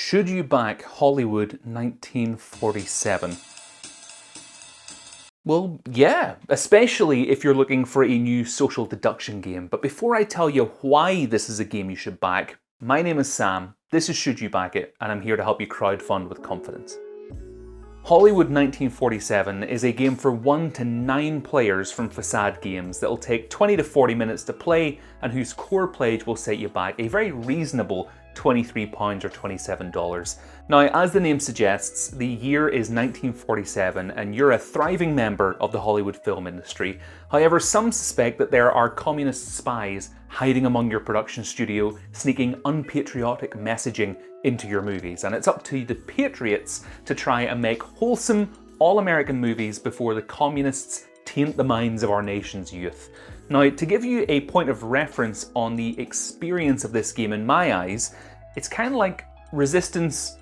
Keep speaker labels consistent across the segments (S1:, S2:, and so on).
S1: Should you back Hollywood 1947? Well, yeah, especially if you're looking for a new social deduction game. But before I tell you why this is a game you should back, my name is Sam, this is Should You Back It, and I'm here to help you crowdfund with confidence. Hollywood 1947 is a game for 1 to 9 players from Facade Games that will take 20 to 40 minutes to play and whose core pledge will set you back a very reasonable £23 or $27. Now, as the name suggests, the year is 1947 and you're a thriving member of the Hollywood film industry. However, some suspect that there are communist spies hiding among your production studio, sneaking unpatriotic messaging into your movies, and it's up to the patriots to try and make wholesome, all-American movies before the communists taint the minds of our nation's youth. Now, to give you a point of reference on the experience of this game in my eyes, it's kind of like Resistance,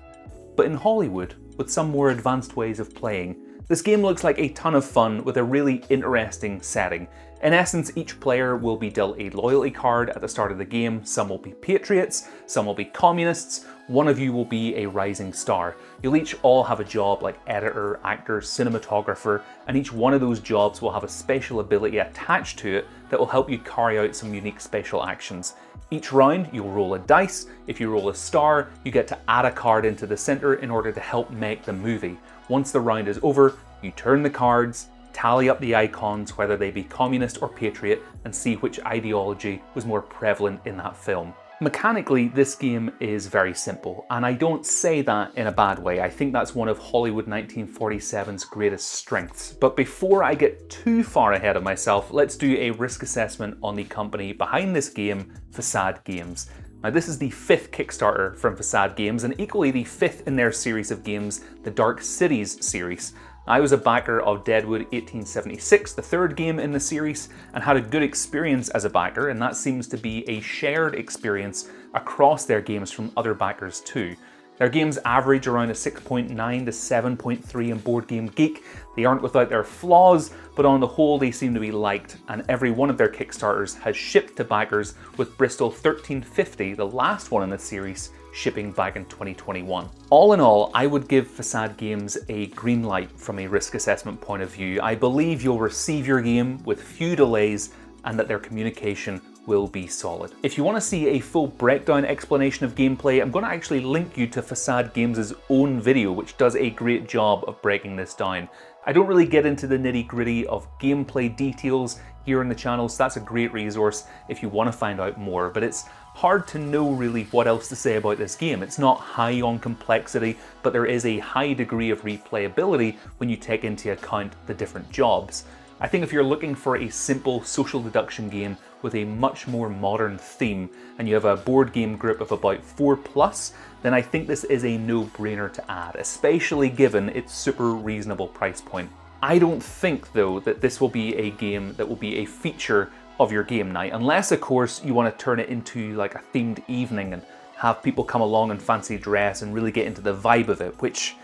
S1: but in Hollywood, with some more advanced ways of playing. This game looks like a ton of fun with a really interesting setting. In essence, each player will be dealt a loyalty card at the start of the game. Some will be patriots, some will be communists, one of you will be a rising star. You'll each all have a job like editor, actor, cinematographer, and each one of those jobs will have a special ability attached to it that will help you carry out some unique special actions. Each round, you'll roll a dice. If you roll a star, you get to add a card into the center in order to help make the movie. Once the round is over, you turn the cards, tally up the icons, whether they be communist or patriot, and see which ideology was more prevalent in that film. Mechanically, this game is very simple, and I don't say that in a bad way. I think that's one of Hollywood 1947's greatest strengths. But before I get too far ahead of myself, let's do a risk assessment on the company behind this game, Facade Games. Now, this is the 5th Kickstarter from Facade Games, and equally the 5th in their series of games, the Dark Cities series. I was a backer of Deadwood 1876, the 3rd game in the series, and had a good experience as a backer, and that seems to be a shared experience across their games from other backers too. Their games average around a 6.9 to 7.3 in Board Game Geek. They aren't without their flaws, but on the whole they seem to be liked, and every one of their Kickstarters has shipped to backers, with Bristol 1350, the last one in the series, shipping back in 2021. All in all, I would give Facade Games a green light from a risk assessment point of view. I believe you'll receive your game with few delays and that their communication will be solid. If you want to see a full breakdown explanation of gameplay, I'm going to actually link you to Facade Games' own video, which does a great job of breaking this down. I don't really get into the nitty-gritty of gameplay details here on the channel, so that's a great resource if you want to find out more, but it's hard to know really what else to say about this game. It's not high on complexity, but there is a high degree of replayability when you take into account the different jobs. I think if you're looking for a simple social deduction game with a much more modern theme, and you have a board game group of about 4+, then I think this is a no-brainer to add, especially given its super reasonable price point. I don't think, though, that this will be a game that will be a feature of your game night, unless of course you want to turn it into like a themed evening and have people come along in fancy dress and really get into the vibe of it, which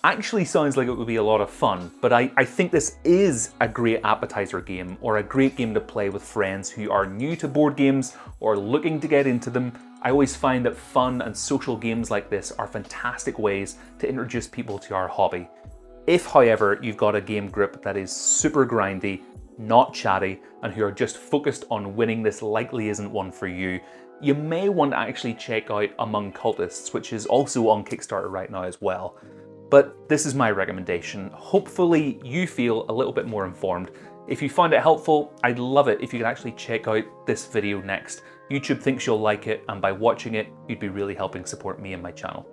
S1: actually sounds like it would be a lot of fun. But I think this is a great appetizer game, or a great game to play with friends who are new to board games or looking to get into them. I always find that fun and social games like this are fantastic ways to introduce people to our hobby. If, however, you've got a game group that is super grindy, not chatty, and who are just focused on winning, this likely isn't one for you. You may want to actually check out Among Cultists, which is also on Kickstarter right now as well. But this is my recommendation. Hopefully you feel a little bit more informed. If you find it helpful, I'd love it if you could actually check out this video next. YouTube thinks you'll like it, and by watching it, you'd be really helping support me and my channel.